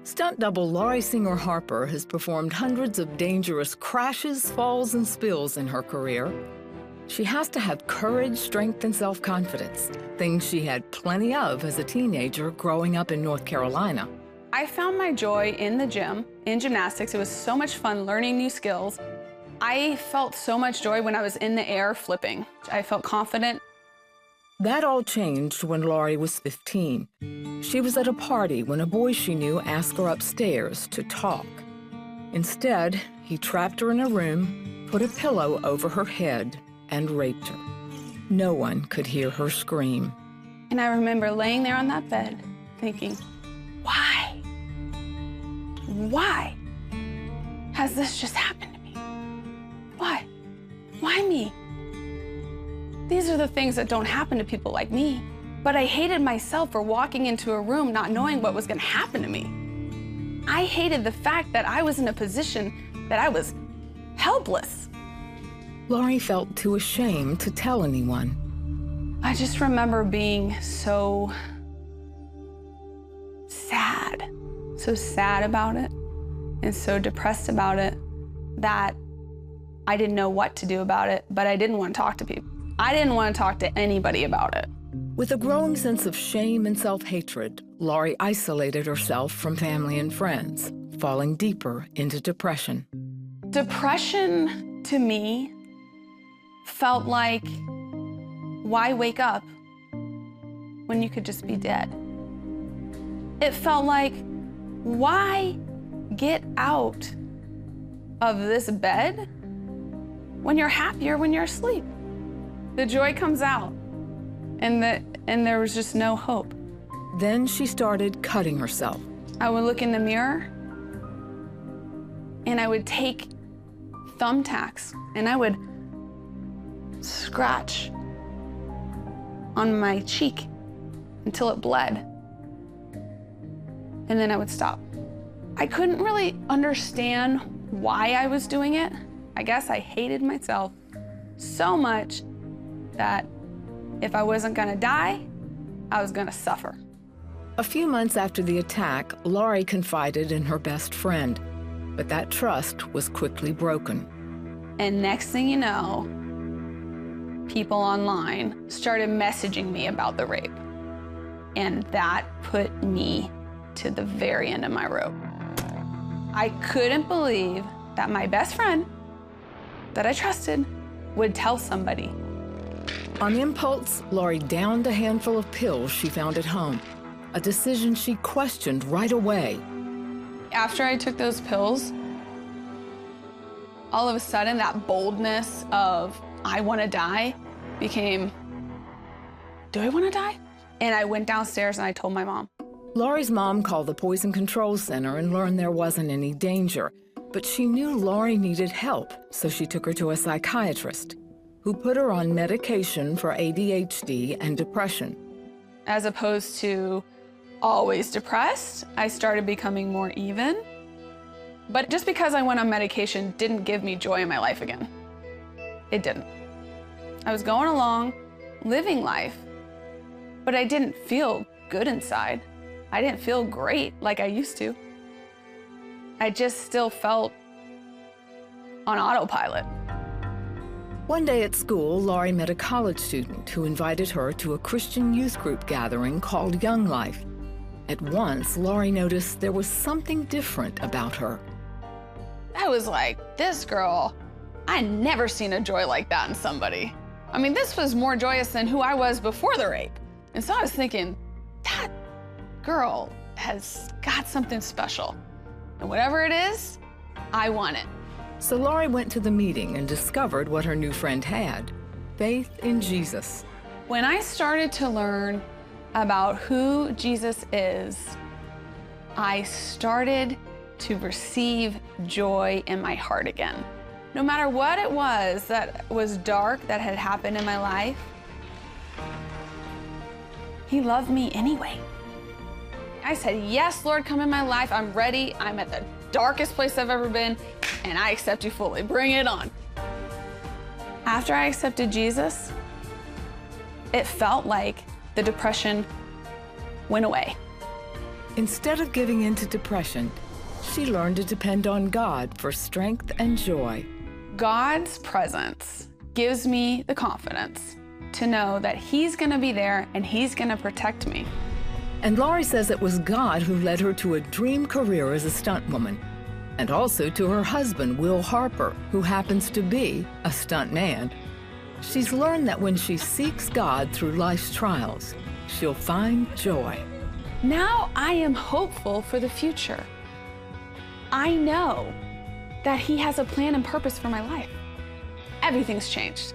Stunt double Laurie Singer-Harper has performed hundreds of dangerous crashes, falls, and spills in her career. She has to have courage, strength, and self-confidence, things she had plenty of as a teenager growing up in North Carolina. I found my joy in the gym, in gymnastics. It was so much fun learning new skills. I felt so much joy when I was in the air flipping. I felt confident. That all changed when Laurie was 15. She was at a party when a boy she knew asked her upstairs to talk. Instead, he trapped her in a room, put a pillow over her head, and raped her. No one could hear her scream. And I remember laying there on that bed thinking, why? Why has this just happened to me? Why? Why me? These are the things that don't happen to people like me. But I hated myself for walking into a room not knowing what was going to happen to me. I hated the fact that I was in a position that I was helpless. Laurie felt too ashamed to tell anyone. I just remember being so sad about it, and so depressed about it that I didn't know what to do about it, but I didn't want to talk to people. I didn't want to talk to anybody about it. With a growing sense of shame and self-hatred, Laurie isolated herself from family and friends, falling deeper into depression. Depression, to me, felt like, why wake up when you could just be dead? It felt like, why get out of this bed when you're happier when you're asleep? The joy comes out, and there was just no hope. Then she started cutting herself. I would look in the mirror, and I would take thumbtacks, and I would scratch on my cheek until it bled. And then I would stop. I couldn't really understand why I was doing it. I guess I hated myself so much that if I wasn't gonna die, I was gonna suffer. A few months after the attack, Laurie confided in her best friend, but that trust was quickly broken. And next thing you know, people online started messaging me about the rape. And that put me to the very end of my rope. I couldn't believe that my best friend that I trusted would tell somebody. On impulse, Laurie downed a handful of pills she found at home, a decision she questioned right away. After I took those pills, all of a sudden that boldness of I want to die became, do I want to die? And I went downstairs and I told my mom. Laurie's mom called the Poison Control Center and learned there wasn't any danger, but she knew Laurie needed help, so she took her to a psychiatrist, who put her on medication for ADHD and depression. As opposed to always depressed, I started becoming more even. But just because I went on medication didn't give me joy in my life again. It didn't. I was going along, living life, but I didn't feel good inside. I didn't feel great like I used to. I just still felt on autopilot. One day at school, Laurie met a college student who invited her to a Christian youth group gathering called Young Life. At once, Laurie noticed there was something different about her. I was like, this girl, I never seen a joy like that in somebody. I mean, this was more joyous than who I was before the rape. And so I was thinking, that girl has got something special. And whatever it is, I want it. So Laurie went to the meeting and discovered what her new friend had: faith in Jesus. When I started to learn about who Jesus is, I started to receive joy in my heart again. No matter what it was that was dark that had happened in my life, He loved me anyway. I said, yes, Lord, come in my life. I'm ready. I'm at the darkest place I've ever been, and I accept you fully. Bring it on. After I accepted Jesus, it felt like the depression went away. Instead of giving in to depression, she learned to depend on God for strength and joy. God's presence gives me the confidence to know that He's gonna be there and He's gonna protect me. And Laurie says it was God who led her to a dream career as a stunt woman, and also to her husband, Will Harper, who happens to be a stunt man. She's learned that when she seeks God through life's trials, she'll find joy. Now I am hopeful for the future. I know that He has a plan and purpose for my life. Everything's changed.